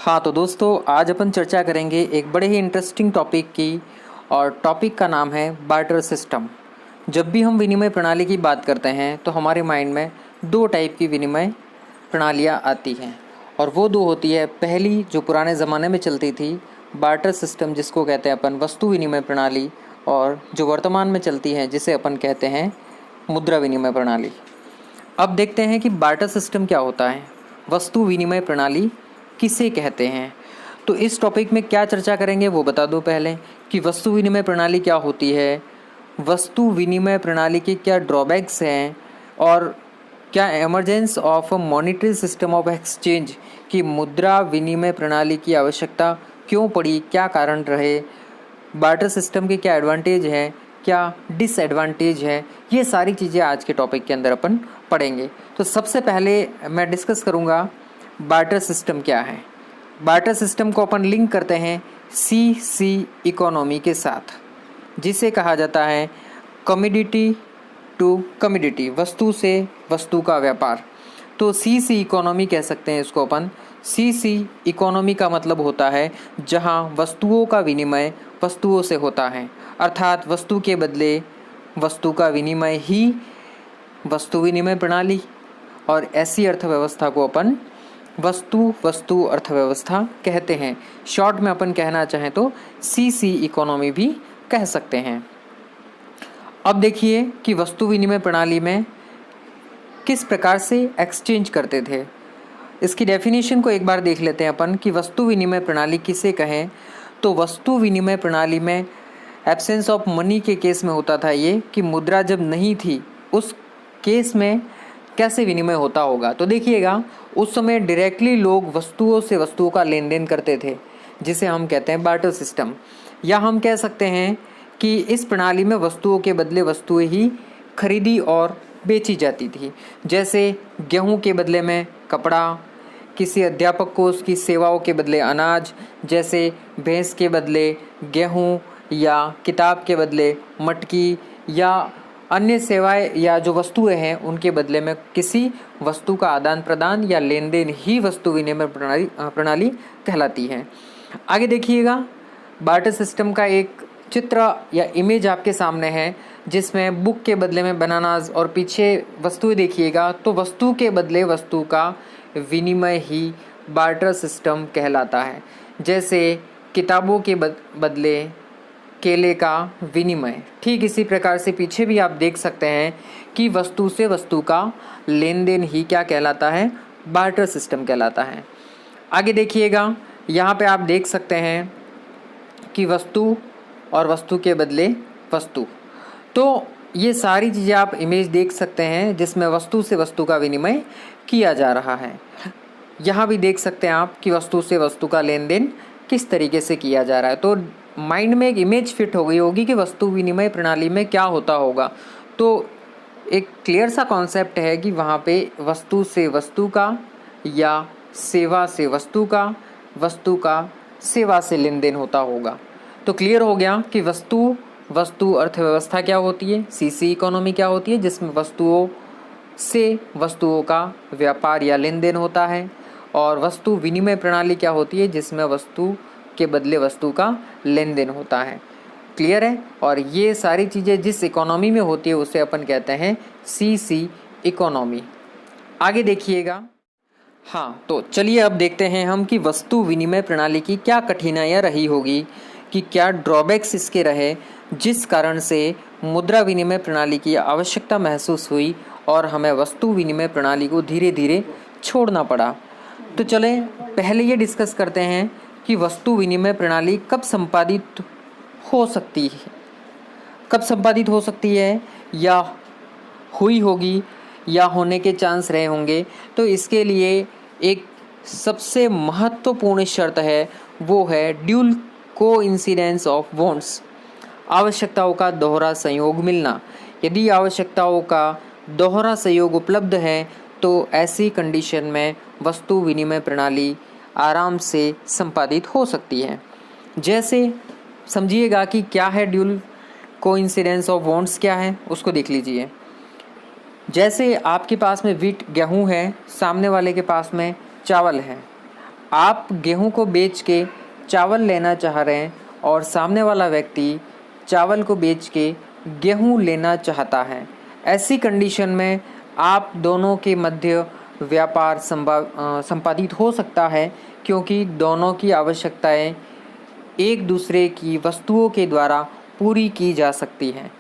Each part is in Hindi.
हाँ तो दोस्तों, आज अपन चर्चा करेंगे एक बड़े ही इंटरेस्टिंग टॉपिक की, और टॉपिक का नाम है बार्टर सिस्टम। जब भी हम विनिमय प्रणाली की बात करते हैं तो हमारे माइंड में दो टाइप की विनिमय प्रणालियाँ आती हैं, और वो दो होती है। पहली जो पुराने ज़माने में चलती थी, बार्टर सिस्टम, जिसको कहते हैं अपन वस्तु विनिमय प्रणाली, और जो वर्तमान में चलती है जिसे अपन कहते हैं मुद्रा विनिमय प्रणाली। अब देखते हैं कि बार्टर सिस्टम क्या होता है, वस्तु विनिमय प्रणाली किसे कहते हैं। तो इस टॉपिक में क्या चर्चा करेंगे वो बता दूं पहले कि वस्तु विनिमय प्रणाली क्या होती है, वस्तु विनिमय प्रणाली के क्या ड्रॉबैक्स हैं, और क्या emergence of a monetary system of exchange की मुद्रा विनिमय प्रणाली की आवश्यकता क्यों पड़ी, क्या कारण रहे, बार्टर सिस्टम के क्या एडवांटेज हैं, क्या डिसएडवांटेज है। ये सारी चीज़ें आज के टॉपिक के अंदर अपन पढ़ेंगे। तो सबसे पहले मैं डिस्कस करूँगा बार्टर सिस्टम क्या है। बार्टर सिस्टम को अपन लिंक करते हैं सीसी इकोनॉमी के साथ, जिसे कहा जाता है कमोडिटी टू कमोडिटी, वस्तु से वस्तु का व्यापार। तो सीसी इकोनॉमी कह सकते हैं इसको अपन। सीसी इकोनॉमी का मतलब होता है जहां वस्तुओं का विनिमय वस्तुओं से होता है, अर्थात वस्तु के बदले वस्तु का विनिमय ही वस्तु विनिमय प्रणाली। और ऐसी अर्थव्यवस्था को अपन वस्तु अर्थव्यवस्था कहते हैं। शॉर्ट में अपन कहना चाहें तो सीसी इकोनॉमी भी कह सकते हैं। अब देखिए कि वस्तु विनिमय प्रणाली में किस प्रकार से एक्सचेंज करते थे। इसकी डेफिनेशन को एक बार देख लेते हैं अपन कि वस्तु विनिमय प्रणाली किसे कहें। तो वस्तु विनिमय प्रणाली में एब्सेंस ऑफ मनी के केस में होता था ये कि मुद्रा जब नहीं थी, उस केस में कैसे विनिमय होता होगा। तो देखिएगा, उस समय डायरेक्टली लोग वस्तुओं से वस्तुओं का लेन देन करते थे, जिसे हम कहते हैं बार्टर सिस्टम। या हम कह सकते हैं कि इस प्रणाली में वस्तुओं के बदले वस्तुएं ही खरीदी और बेची जाती थी। जैसे गेहूं के बदले में कपड़ा, किसी अध्यापक को उसकी सेवाओं के बदले अनाज, जैसे भैंस के बदले गेहूं, या किताब के बदले मटकी, या अन्य सेवाएं या जो वस्तुएं हैं उनके बदले में किसी वस्तु का आदान प्रदान या लेन देन ही वस्तु विनिमय प्रणाली कहलाती है। आगे देखिएगा, बार्टर सिस्टम का एक चित्र या इमेज आपके सामने है, जिसमें बुक के बदले में बनानास, और पीछे वस्तुएं देखिएगा तो वस्तु के बदले वस्तु का विनिमय ही बार्टर सिस्टम कहलाता है। जैसे किताबों के बदले केले का विनिमय। ठीक इसी प्रकार से पीछे भी आप देख सकते हैं कि वस्तु से वस्तु का लेन देन ही क्या कहलाता है, बार्टर सिस्टम कहलाता है। आगे देखिएगा, यहाँ पे आप देख सकते हैं कि वस्तु और वस्तु के बदले वस्तु। तो ये सारी चीज़ें आप इमेज देख सकते हैं जिसमें वस्तु से वस्तु का विनिमय किया जा रहा है। यहाँ भी देख सकते हैं आप कि वस्तु से वस्तु का लेन देन किस तरीके से किया जा रहा है। तो माइंड में एक इमेज फिट हो गई होगी कि वस्तु विनिमय प्रणाली में क्या होता होगा। तो एक क्लियर सा कॉन्सेप्ट है कि वहाँ पे वस्तु से वस्तु का या सेवा से वस्तु का सेवा से लेन देन होता होगा। तो क्लियर हो गया कि वस्तु अर्थव्यवस्था क्या होती है, सीसी इकोनॉमी क्या होती है, जिसमें वस्तुओं से वस्तुओं का व्यापार या लेन देन होता है, और वस्तु विनिमय प्रणाली क्या होती है, जिसमें वस्तु के बदले वस्तु का लेन देन होता है। क्लियर है। और ये सारी चीज़ें जिस इकोनॉमी में होती है उसे अपन कहते हैं सीसी इकोनॉमी। आगे देखिएगा। हाँ तो चलिए अब देखते हैं हम कि वस्तु विनिमय प्रणाली की क्या कठिनाइयाँ रही होगी, कि क्या ड्रॉबैक्स इसके रहे, जिस कारण से मुद्रा विनिमय प्रणाली की आवश्यकता महसूस हुई और हमें वस्तु विनिमय प्रणाली को धीरे धीरे छोड़ना पड़ा। तो चलें पहले ये डिस्कस करते हैं कि वस्तु विनिमय प्रणाली कब संपादित हो सकती है, या हुई होगी, या होने के चांस रहे होंगे। तो इसके लिए एक सबसे महत्वपूर्ण शर्त है, वो है ड्यूल कोइंसिडेंस ऑफ वांट्स, आवश्यकताओं का दोहरा संयोग मिलना। यदि आवश्यकताओं का दोहरा संयोग उपलब्ध है तो ऐसी कंडीशन में वस्तु विनिमय प्रणाली आराम से संपादित हो सकती है। जैसे समझिएगा कि क्या है ड्यूल कोइंसिडेंस ऑफ वांट्स, क्या है उसको देख लीजिए। जैसे आपके पास में व्हीट गेहूं है, सामने वाले के पास में चावल है। आप गेहूं को बेच के चावल लेना चाह रहे हैं और सामने वाला व्यक्ति चावल को बेच के गेहूं लेना चाहता है। ऐसी कंडीशन में आप दोनों के मध्य व्यापार संपादित हो सकता है, क्योंकि दोनों की आवश्यकताएं एक दूसरे की वस्तुओं के द्वारा पूरी की जा सकती हैं।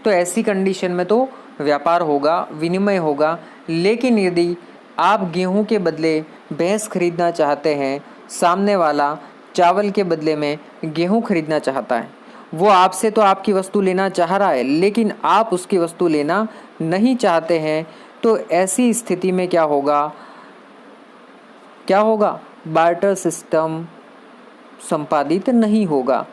तो ऐसी कंडीशन में तो व्यापार होगा, विनिमय होगा। लेकिन यदि आप गेहूं के बदले भैंस खरीदना चाहते हैं, सामने वाला चावल के बदले में गेहूं खरीदना चाहता है, वो आपसे तो आपकी वस्तु लेना चाह रहा है लेकिन आप उसकी वस्तु लेना नहीं चाहते हैं, तो ऐसी स्थिति में क्या होगा? बार्टर सिस्टम संपादित नहीं होगा।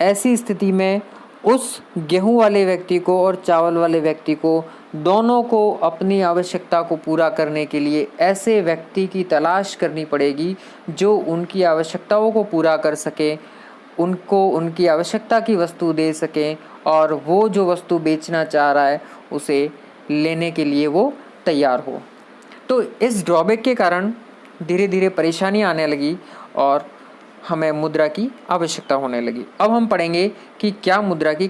ऐसी स्थिति में उस गेहूं वाले व्यक्ति को और चावल वाले व्यक्ति को, दोनों को अपनी आवश्यकता को पूरा करने के लिए ऐसे व्यक्ति की तलाश करनी पड़ेगी जो उनकी आवश्यकताओं को पूरा कर सके, उनको उनकी आवश्यकता की वस्तु दे सके और वो जो वस्तु बेचना चाह रहा है उसे लेने के लिए वो तैयार हो। तो इस ड्रॉबैक के कारण धीरे धीरे परेशानी आने लगी और हमें मुद्रा की आवश्यकता होने लगी। अब हम पढ़ेंगे कि क्या मुद्रा की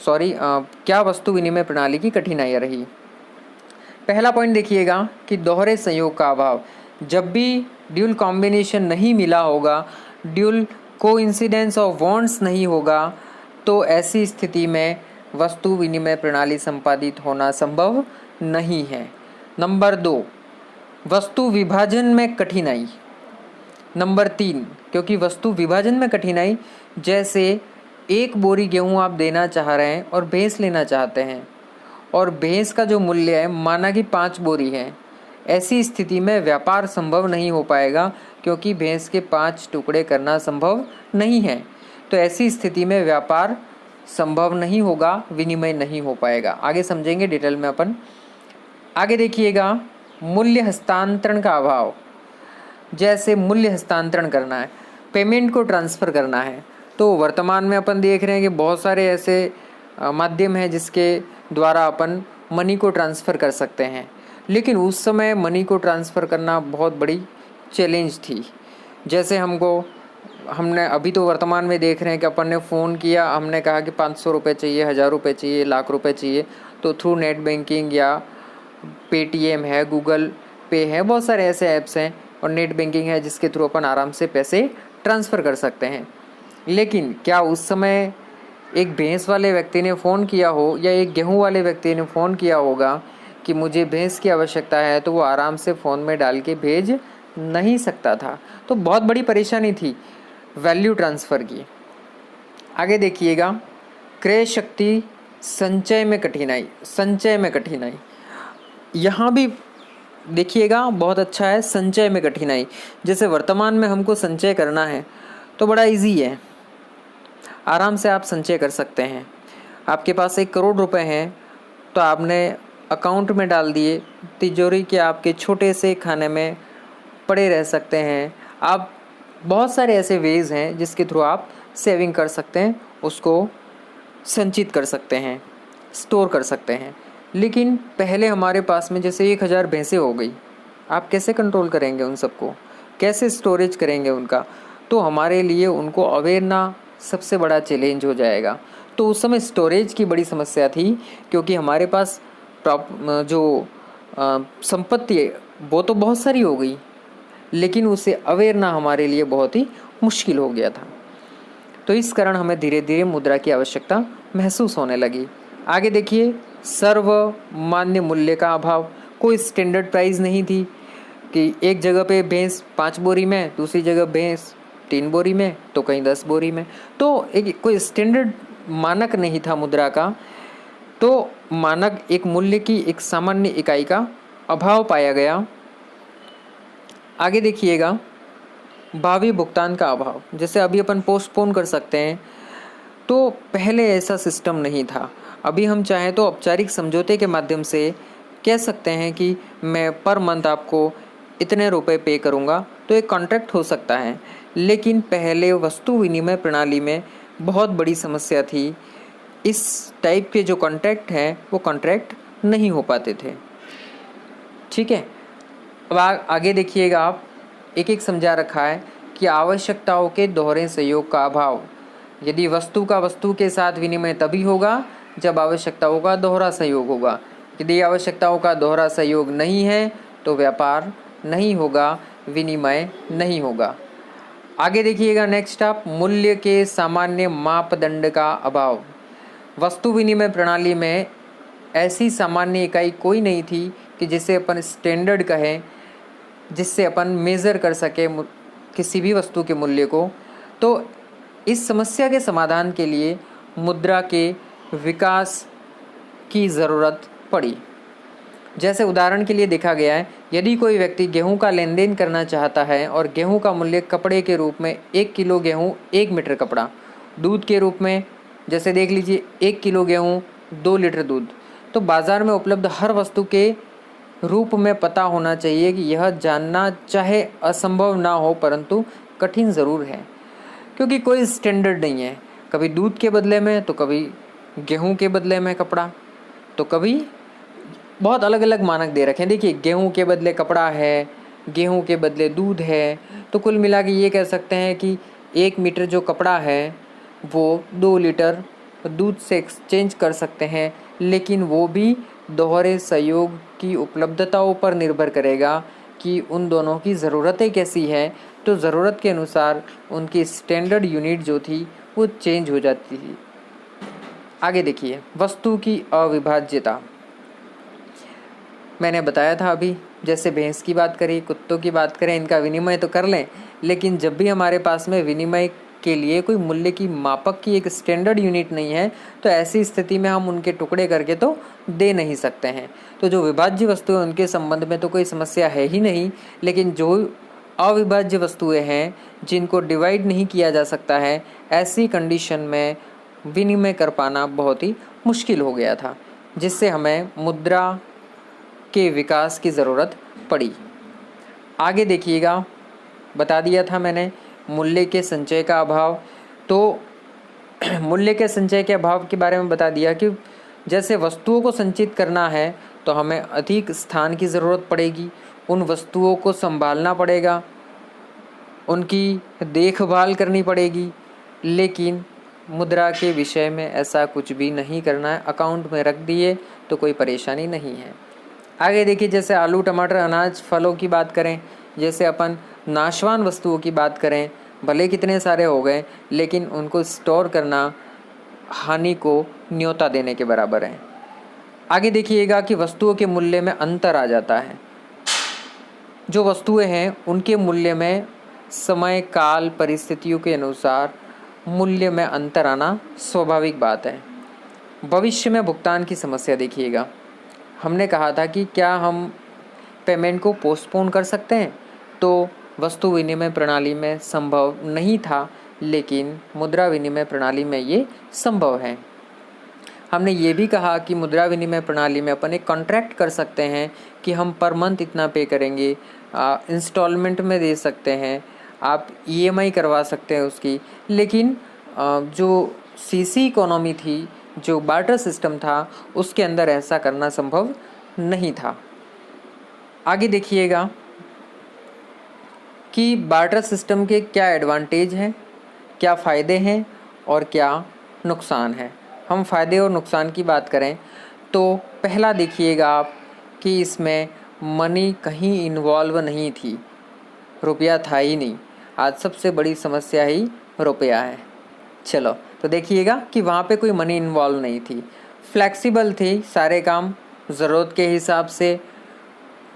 क्या वस्तु विनिमय प्रणाली की कठिनाइयाँ रही। पहला पॉइंट देखिएगा कि दोहरे संयोग का अभाव। जब भी ड्यूल कॉम्बिनेशन नहीं मिला होगा, ड्यूल कोइंसिडेंस ऑफ बॉन्ड्स नहीं होगा, तो ऐसी स्थिति में वस्तु विनिमय प्रणाली संपादित होना संभव नहीं है। नंबर 2, वस्तु विभाजन में कठिनाई। नंबर 3, क्योंकि वस्तु विभाजन में कठिनाई, जैसे एक बोरी गेहूं आप देना चाह रहे हैं और भैंस लेना चाहते हैं और भैंस का जो मूल्य है माना कि 5 बोरी है। ऐसी स्थिति में व्यापार संभव नहीं हो पाएगा, क्योंकि भैंस के 5 टुकड़े करना संभव नहीं है। तो ऐसी स्थिति में व्यापार संभव नहीं होगा, विनिमय नहीं हो पाएगा। आगे समझेंगे डिटेल में अपन। आगे देखिएगा, मूल्य हस्तांतरण का अभाव। जैसे मूल्य हस्तांतरण करना है, पेमेंट को ट्रांसफ़र करना है, तो वर्तमान में अपन देख रहे हैं कि बहुत सारे ऐसे माध्यम हैं जिसके द्वारा अपन मनी को ट्रांसफ़र कर सकते हैं। लेकिन उस समय मनी को ट्रांसफ़र करना बहुत बड़ी चैलेंज थी। जैसे हमने अभी तो वर्तमान में देख रहे हैं कि अपन ने फ़ोन किया, हमने कहा कि 500 रुपये चाहिए, 1000 रुपये चाहिए, लाख रुपये चाहिए, तो थ्रू नेट बैंकिंग या पेटीएम है, गूगल पे है, बहुत सारे ऐसे ऐप्स हैं और नेट बैंकिंग है जिसके थ्रू अपन आराम से पैसे ट्रांसफ़र कर सकते हैं। लेकिन क्या उस समय एक भैंस वाले व्यक्ति ने फ़ोन किया हो या एक गेहूं वाले व्यक्ति ने फ़ोन किया होगा कि मुझे भैंस की आवश्यकता है, तो वो आराम से फ़ोन में डाल के भेज नहीं सकता था। तो बहुत बड़ी परेशानी थी वैल्यू ट्रांसफ़र की। आगे देखिएगा, क्रय शक्ति संचय में कठिनाई। यहाँ भी देखिएगा बहुत अच्छा है, संचय में कठिनाई। जैसे वर्तमान में हमको संचय करना है तो बड़ा इजी है, आराम से आप संचय कर सकते हैं। आपके पास 1 करोड़ रुपए हैं तो आपने अकाउंट में डाल दिए, तिजोरी के आपके छोटे से खाने में पड़े रह सकते हैं। आप बहुत सारे ऐसे वेज हैं जिसके थ्रू आप सेविंग कर सकते हैं, उसको संचित कर सकते हैं, स्टोर कर सकते हैं। लेकिन पहले हमारे पास में जैसे 1000 भैंसें हो गई, आप कैसे कंट्रोल करेंगे उन सबको, कैसे स्टोरेज करेंगे उनका? तो हमारे लिए उनको अवेयरना सबसे बड़ा चैलेंज हो जाएगा। तो उस समय स्टोरेज की बड़ी समस्या थी, क्योंकि हमारे पास संपत्ति है वो तो बहुत सारी हो गई, लेकिन उसे अवेयरना हमारे लिए बहुत ही मुश्किल हो गया था। तो इस कारण हमें धीरे धीरे मुद्रा की आवश्यकता महसूस होने लगी। आगे देखिए, सर्वमान्य मूल्य का अभाव। कोई स्टैंडर्ड प्राइस नहीं थी कि एक जगह पे भैंस 5 बोरी में, दूसरी जगह भैंस 3 बोरी में, तो कहीं 10 बोरी में। तो एक कोई स्टैंडर्ड मानक नहीं था मुद्रा का। तो मानक एक मूल्य की एक सामान्य इकाई का अभाव पाया गया। आगे देखिएगा, भावी भुगतान का अभाव। जैसे अभी अपन पोस्टपोन कर सकते हैं, तो पहले ऐसा सिस्टम नहीं था। अभी हम चाहें तो औपचारिक समझौते के माध्यम से कह सकते हैं कि मैं पर मंथ आपको इतने रुपए पे करूँगा, तो एक कॉन्ट्रैक्ट हो सकता है। लेकिन पहले वस्तु विनिमय प्रणाली में बहुत बड़ी समस्या थी, इस टाइप के जो कॉन्ट्रैक्ट हैं वो कॉन्ट्रैक्ट नहीं हो पाते थे। ठीक है, अब आगे देखिएगा आप, एक एक समझा रखा है कि आवश्यकताओं के दोहरे सहयोग का अभाव। यदि वस्तु का वस्तु के साथ विनिमय तभी होगा जब आवश्यकताओं का दोहरा सहयोग होगा। यदि आवश्यकताओं का दोहरा सहयोग नहीं है तो व्यापार नहीं होगा, विनिमय नहीं होगा। आगे देखिएगा नेक्स्ट आप, मूल्य के सामान्य मापदंड का अभाव। वस्तु विनिमय प्रणाली में ऐसी सामान्य इकाई कोई नहीं थी कि जिसे अपन स्टैंडर्ड कहें, जिससे अपन मेज़र कर सके किसी भी वस्तु के मूल्य को। तो इस समस्या के समाधान के लिए मुद्रा के विकास की ज़रूरत पड़ी। जैसे उदाहरण के लिए देखा गया है, यदि कोई व्यक्ति गेहूं का लेन देन करना चाहता है और गेहूं का मूल्य कपड़े के रूप में 1 किलो गेहूं 1 मीटर कपड़ा, दूध के रूप में जैसे देख लीजिए 1 किलो गेहूं 2 लीटर दूध, तो बाज़ार में उपलब्ध हर वस्तु के रूप में पता होना चाहिए कि यह जानना चाहे असंभव ना हो परंतु कठिन ज़रूर है, क्योंकि कोई स्टैंडर्ड नहीं है। कभी दूध के बदले में तो कभी गेहूं के बदले में कपड़ा, तो कभी बहुत अलग अलग मानक दे रखे हैं। देखिए गेहूं के बदले कपड़ा है, गेहूं के बदले दूध है, तो कुल मिला के ये कह सकते हैं कि 1 मीटर जो कपड़ा है वो 2 लीटर दूध से एक्सचेंज कर सकते हैं, लेकिन वो भी दोहरे सहयोग की उपलब्धताओं पर निर्भर करेगा कि उन दोनों की ज़रूरतें कैसी है। तो ज़रूरत के अनुसार उनकी स्टैंडर्ड यूनिट जो थी वो चेंज हो जाती थी। आगे देखिए, वस्तु की अविभाज्यता। मैंने बताया था अभी, जैसे भैंस की बात करें, कुत्तों की बात करें, इनका विनिमय तो कर लें, लेकिन जब भी हमारे पास में विनिमय के लिए कोई मूल्य की मापक की एक स्टैंडर्ड यूनिट नहीं है तो ऐसी स्थिति में हम उनके टुकड़े करके तो दे नहीं सकते हैं। तो जो विभाज्य वस्तुएं उनके संबंध में तो कोई समस्या है ही नहीं, लेकिन जो अविभाज्य वस्तुएं हैं जिनको डिवाइड नहीं किया जा सकता है, ऐसी कंडीशन में विनिमय कर पाना बहुत ही मुश्किल हो गया था, जिससे हमें मुद्रा के विकास की ज़रूरत पड़ी। आगे देखिएगा, बता दिया था मैंने मूल्य के संचय का अभाव। तो मूल्य के संचय के अभाव के बारे में बता दिया कि जैसे वस्तुओं को संचित करना है तो हमें अधिक स्थान की ज़रूरत पड़ेगी, उन वस्तुओं को संभालना पड़ेगा, उनकी देखभाल करनी पड़ेगी, लेकिन मुद्रा के विषय में ऐसा कुछ भी नहीं करना है। अकाउंट में रख दिए तो कोई परेशानी नहीं है। आगे देखिए, जैसे आलू, टमाटर, अनाज, फलों की बात करें, जैसे अपन नाशवान वस्तुओं की बात करें, भले कितने सारे हो गए लेकिन उनको स्टोर करना हानि को न्योता देने के बराबर है। आगे देखिएगा कि वस्तुओं के मूल्य में अंतर आ जाता है। जो वस्तुएं हैं उनके मूल्य में समय, काल, परिस्थितियों के अनुसार मूल्य में अंतर आना स्वाभाविक बात है। भविष्य में भुगतान की समस्या देखिएगा, हमने कहा था कि क्या हम पेमेंट को पोस्टपोन कर सकते हैं, तो वस्तु विनिमय प्रणाली में संभव नहीं था, लेकिन मुद्रा विनिमय प्रणाली में ये संभव है। हमने ये भी कहा कि मुद्रा विनिमय प्रणाली में अपन एक कॉन्ट्रैक्ट कर सकते हैं कि हम पर मंथ इतना पे करेंगे, इंस्टॉलमेंट में दे सकते हैं, आप ईएमआई करवा सकते हैं उसकी। लेकिन जो सीसी इकोनॉमी थी, जो बार्टर सिस्टम था, उसके अंदर ऐसा करना संभव नहीं था। आगे देखिएगा कि बार्टर सिस्टम के क्या एडवांटेज हैं, क्या फ़ायदे हैं और क्या नुकसान है। हम फ़ायदे और नुकसान की बात करें तो पहला देखिएगा आप कि इसमें मनी कहीं इन्वॉल्व नहीं थी, रुपया था ही नहीं। आज सबसे बड़ी समस्या ही रुपया है। चलो तो देखिएगा कि वहाँ पे कोई मनी इन्वॉल्व नहीं थी, फ्लेक्सिबल थी, सारे काम ज़रूरत के हिसाब से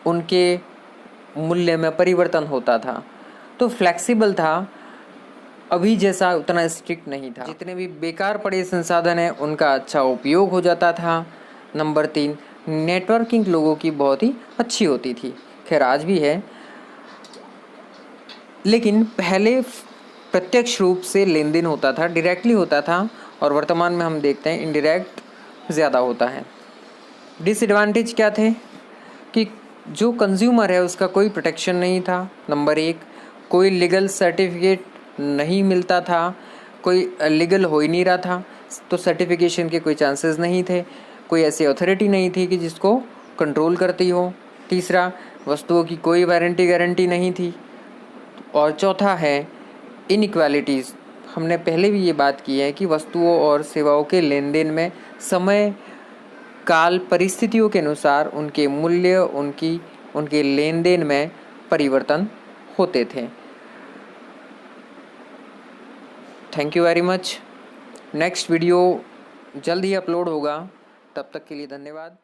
उनके मूल्य में परिवर्तन होता था, तो फ्लेक्सिबल था। अभी जैसा उतना स्ट्रिक्ट नहीं था। जितने भी बेकार पड़े संसाधन हैं उनका अच्छा उपयोग हो जाता था। नंबर 3, नेटवर्किंग लोगों की बहुत ही अच्छी होती थी, खैर आज भी है, लेकिन पहले प्रत्यक्ष रूप से लेन देन होता था, डायरेक्टली होता था, और वर्तमान में हम देखते हैं इनडायरेक्ट ज़्यादा होता है। डिसएडवांटेज क्या थे कि जो कंज्यूमर है उसका कोई प्रोटेक्शन नहीं था। नंबर 1, कोई लीगल सर्टिफिकेट नहीं मिलता था, कोई लीगल हो ही नहीं रहा था, तो सर्टिफिकेशन के कोई चांसेस नहीं थे, कोई ऐसी अथॉरिटी नहीं थी कि जिसको कंट्रोल करती हो। तीसरा, वस्तुओं की कोई वारंटी गारंटी नहीं थी। और चौथा है इनइक्वालिटीज़। हमने पहले भी ये बात की है कि वस्तुओं और सेवाओं के लेन देन में समय, काल, परिस्थितियों के अनुसार उनके मूल्य, उनके लेन देन में परिवर्तन होते थे। Thank you very much. Next video जल्द ही अपलोड होगा। तब तक के लिए धन्यवाद।